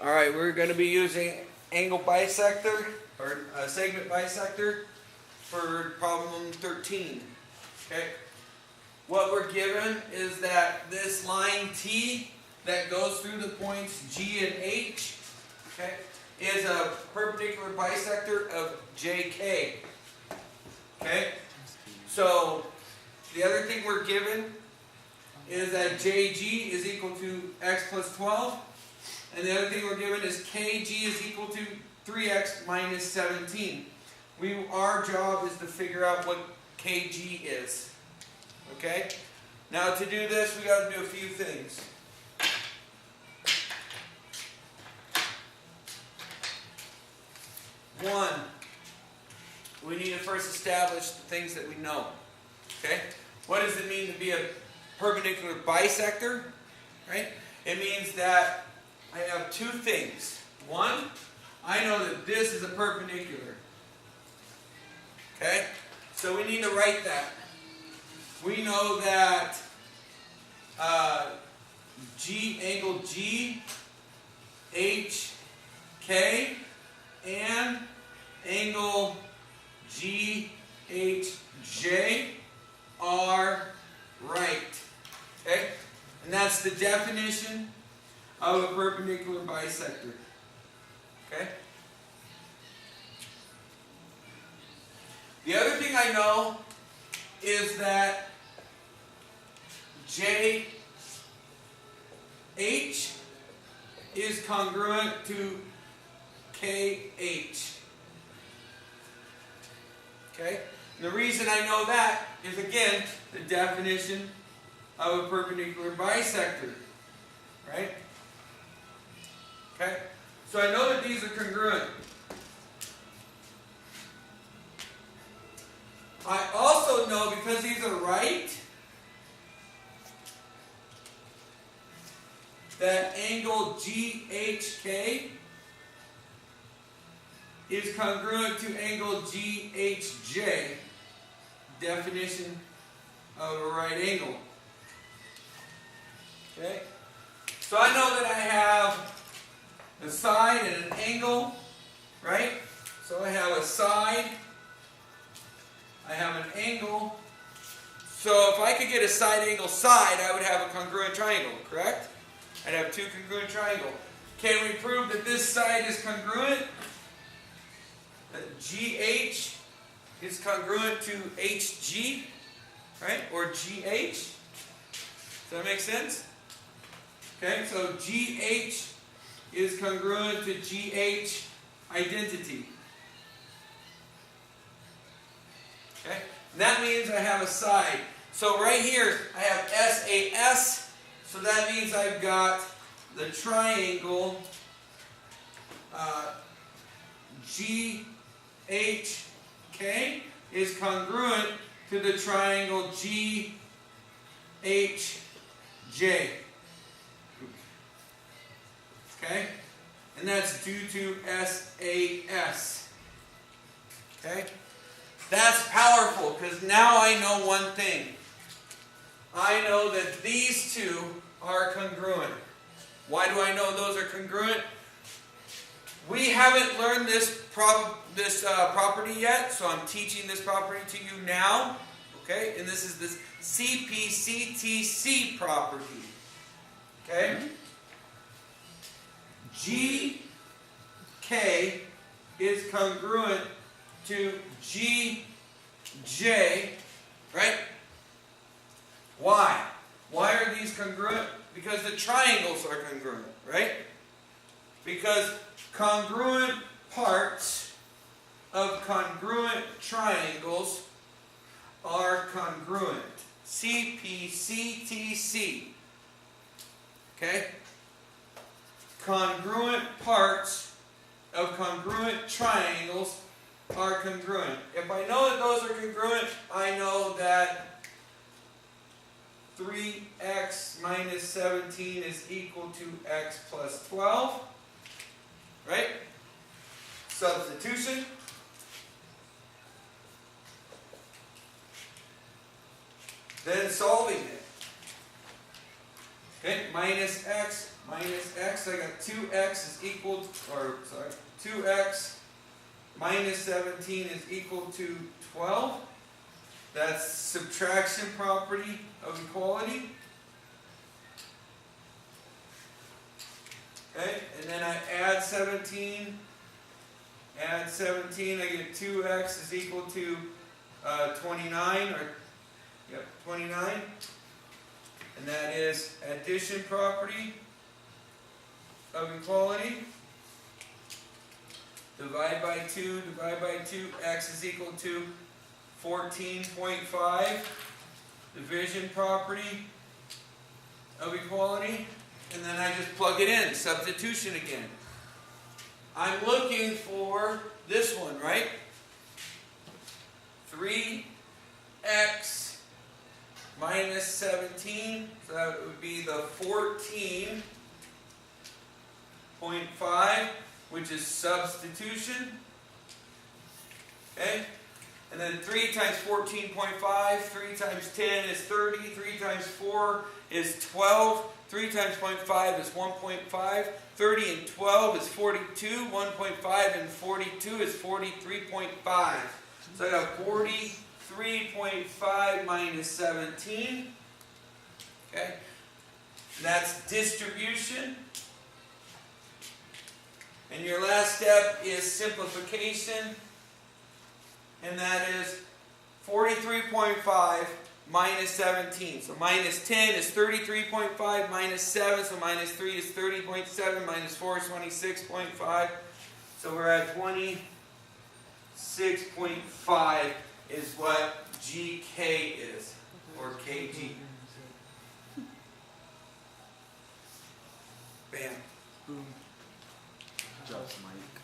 Alright, we're going to be using angle bisector, or segment bisector, for problem 13. Okay? What we're given is that this line T that goes through the points G and H, okay, is a perpendicular bisector of JK. Okay? So, the other thing we're given is that JG is equal to x plus 12. And the other thing we're given is KG is equal to 3x minus 17. Our job is to figure out what KG is. Okay? Now to do this, we got to do a few things. One, we need to first establish the things that we know. Okay? What does it mean to be a perpendicular bisector? Right? It means that I have two things. One, I know that this is a perpendicular. Okay? So we need to write that. We know that angle G, H, K, and angle G, H, J are right. Okay? And that's the definition of a perpendicular bisector. Okay? The other thing I know is that JH is congruent to KH. Okay? And the reason I know that is, again, the definition of a perpendicular bisector. Right? Okay? So I know that these are congruent. I also know, because these are right, that angle GHK is congruent to angle GHJ, definition of a right angle. Okay? So I know that I have a side and an angle, right? So I have a side, I have an angle. So if I could get a side angle side, I would have a congruent triangle, correct? I'd have two congruent triangles. Can we prove that this side is congruent? That GH is congruent to HG, right? Or GH? Does that make sense? Okay, so GH is congruent to GH identity. Okay? And that means I have a side. So right here, I have SAS. So that means I've got the triangle GHK is congruent to the triangle GHJ. Okay? And that's due to SAS. Okay? That's powerful, because now I know one thing. I know that these two are congruent. Why do I know those are congruent? We haven't learned this property yet, so I'm teaching this property to you now. Okay? And this is this CP-CTC property. Okay? GK is congruent to GJ, right? Why? Why are these congruent? Because the triangles are congruent, right? Because congruent parts of congruent triangles are congruent. CP-CTC. Okay? Congruent parts of congruent triangles are congruent. If I know that those are congruent, I know that 3x minus 17 is equal to x plus 12. Right? Substitution. Then solving it. Okay, minus x, I got 2x is equal, 2x minus 17 is equal to 12. That's subtraction property of equality. Okay, and then I add 17, I get 2x is equal to 29, 29. And that is addition property of equality. Divide by 2, x is equal to 14.5. Division property of equality. And then I just plug it in, substitution again. I'm looking for this one, right? 3x minus 17, so that would be the 14.5, which is substitution. Okay? And then 3 times 14.5, 3 times 10 is 30, 3 times 4 is 12, 3 times 0.5 is 1.5, 30 and 12 is 42, 1.5 and 42 is 43.5. So I got 43.5 minus 17. Okay? And that's distribution. And your last step is simplification. And that is 43.5 minus 17. So minus 10 is 33.5, minus 7, so minus 3 is 30.7, minus 4 is 26.5. So we're at 26.5 is what GK is, or KG. Bam. Boom. Good job, Mike.